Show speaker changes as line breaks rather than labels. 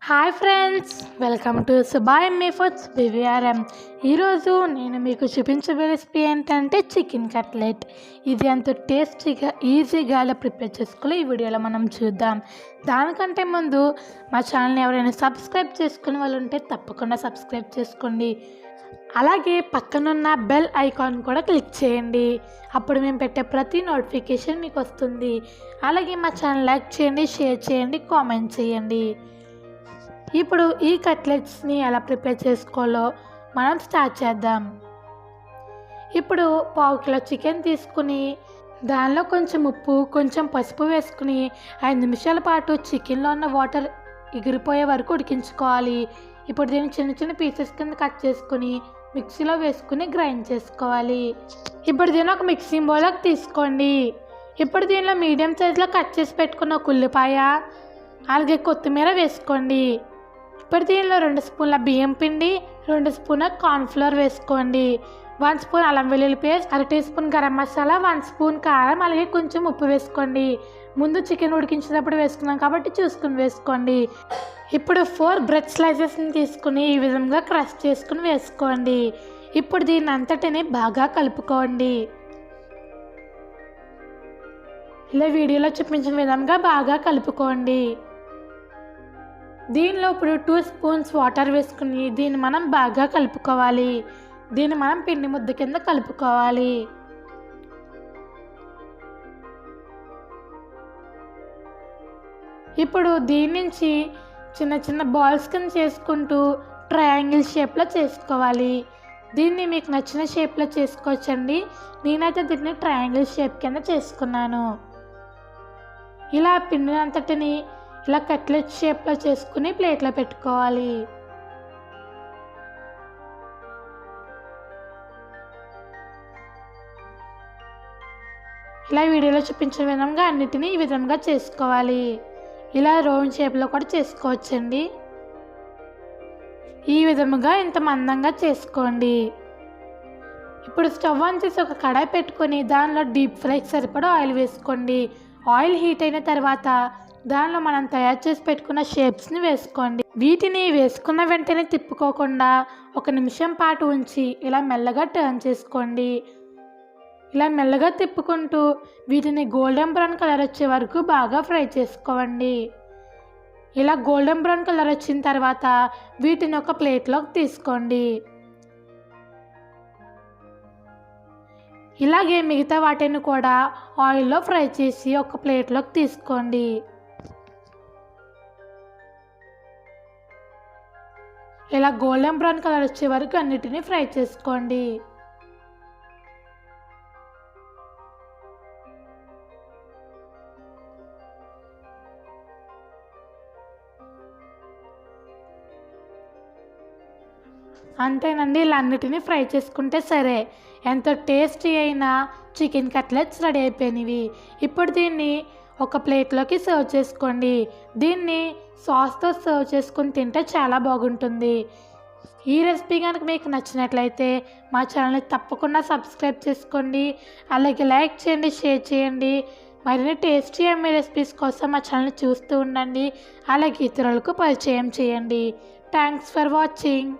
Hi friends, welcome to Suba foods bvrm. ఈరోజు నేను మీకు చూపించబోయే రెసిపీ ఏంటంటే చికెన్ కట్లెట్. ఇది ఎంతో టేస్టీగా ఈజీగా ఎలా ప్రిపేర్ చేసుకోవాలో ఈ వీడియోలో మనం చూద్దాం. దానికంటే ముందు మా ఛానల్ని ఎవరైనా సబ్స్క్రైబ్ చేసుకునే వాళ్ళు ఉంటే తప్పకుండా సబ్స్క్రైబ్ చేసుకోండి. అలాగే పక్కనున్న బెల్ ఐకాన్ కూడా క్లిక్ చేయండి. అప్పుడు మేము పెట్టే ప్రతి నోటిఫికేషన్ మీకు వస్తుంది. అలాగే మా ఛానల్ లైక్ చేయండి, షేర్ చేయండి, కామెంట్ చేయండి. ఇప్పుడు ఈ కట్లెట్స్ని ఎలా ప్రిపేర్ చేసుకోవాలో మనం స్టార్ట్ చేద్దాం. ఇప్పుడు 1/2 కిలో చికెన్ తీసుకుని దానిలో కొంచెం ఉప్పు, కొంచెం పసుపు వేసుకుని 5 నిమిషాల పాటు చికెన్లో ఉన్న వాటర్ ఎగిరిపోయే వరకు ఉడికించుకోవాలి. ఇప్పుడు దీన్ని చిన్న చిన్న పీసెస్ కింద కట్ చేసుకుని మిక్సీలో వేసుకుని గ్రైండ్ చేసుకోవాలి. ఇప్పుడు దీన్ని ఒక మిక్సింగ్ బౌల్లోకి తీసుకోండి. ఇప్పుడు దీనిలో మీడియం సైజులో కట్ చేసి పెట్టుకున్న ఒక ఉల్లిపాయ, అలాగే కొత్తిమీర వేసుకోండి. ఇప్పుడు దీనిలో 2 స్పూన్ల బియ్యం పిండి, 2 స్పూన్ల కార్న్ఫ్లోర్ వేసుకోండి. 1 స్పూన్ అల్లం వెల్లుల్లి paste, 1 tea spoon garam masala, 1 spoon కారం, అలాగే కొంచెం ఉప్పు వేసుకోండి. ముందు చికెన్ ఉడికించేటప్పుడు వేసుకున్నాం కాబట్టి చూసుకుని వేసుకోండి. ఇప్పుడు 4 బ్రెడ్ స్లైసెస్ని తీసుకుని ఈ విధంగా క్రష్ చేసుకుని వేసుకోండి. ఇప్పుడు దీన్ని అంతటిని బాగా కలుపుకోండి. ఇలా వీడియోలో చూపించిన విధంగా బాగా కలుపుకోండి. దీనిలో ఇప్పుడు 2 స్పూన్స్ వాటర్ వేసుకుని దీన్ని మనం బాగా కలుపుకోవాలి. దీన్ని మనం పిండి ముద్ద కింద కలుపుకోవాలి. ఇప్పుడు దీని నుంచి చిన్న చిన్న బాల్స్ కింద చేసుకుంటూ ట్రయాంగిల్ షేప్లో చేసుకోవాలి. దీన్ని మీకు నచ్చిన షేప్లో చేసుకోవచ్చండి. నేనైతే దీన్ని ట్రయాంగిల్ షేప్ కింద చేసుకున్నాను. ఇలా పిండి అంతటిని ఇలా కట్లెట్ షేప్లో చేసుకుని ప్లేట్లో పెట్టుకోవాలి. ఇలా వీడియోలో చూపించిన విధంగా అన్నిటినీ ఈ విధంగా చేసుకోవాలి. ఇలా రౌండ్ షేప్లో కూడా చేసుకోవచ్చండి. ఈ విధముగా ఇంత మందంగా చేసుకోండి. ఇప్పుడు స్టవ్ ఆన్ చేసి ఒక కడాయి పెట్టుకొని దానిలో డీప్ ఫ్రైకి సరిపడా ఆయిల్ వేసుకోండి. ఆయిల్ హీట్ అయిన తర్వాత దానిలో మనం తయారు చేసి పెట్టుకున్న షేప్స్ని వేసుకోండి. వీటిని వేసుకున్న వెంటనే తిప్పుకోకుండా 1 నిమిషం పాటు ఉంచి ఇలా మెల్లగా టర్న్ చేసుకోండి. ఇలా మెల్లగా తిప్పుకుంటూ వీటిని గోల్డెన్ బ్రౌన్ కలర్ వచ్చే వరకు బాగా ఫ్రై చేసుకోండి. ఇలా గోల్డెన్ బ్రౌన్ కలర్ వచ్చిన తర్వాత వీటిని ఒక ప్లేట్లోకి తీసుకోండి. ఇలాగే మిగతా వాటిని కూడా ఆయిల్లో ఫ్రై చేసి ఒక ప్లేట్లోకి తీసుకోండి. ఇలా గోల్డెన్ బ్రౌన్ కలర్ వచ్చే వరకు అన్నిటినీ ఫ్రై చేసుకోండి. అంతేనండి, ఇలా అన్నిటినీ ఫ్రై చేసుకుంటే సరే. ఎంతో టేస్టీ అయిన చికెన్ కట్లెట్స్ రెడీ అయిపోయినవి. ఇప్పుడు దీన్ని ఒక ప్లేట్లోకి సర్వ్ చేసుకోండి. దీన్ని సాస్తో సర్వ్ చేసుకుని తింటే చాలా బాగుంటుంది. ఈ రెసిపీ కనుక మీకు నచ్చినట్లయితే మా ఛానల్ని తప్పకుండా సబ్స్క్రైబ్ చేసుకోండి. అలాగే లైక్ చేయండి, షేర్ చేయండి. మరిన్ని టేస్టీ అమ్మే రెసిపీస్ కోసం మా ఛానల్ని చూస్తూ ఉండండి. అలాగే ఇతరులకు పరిచయం చేయండి. Thanks for watching.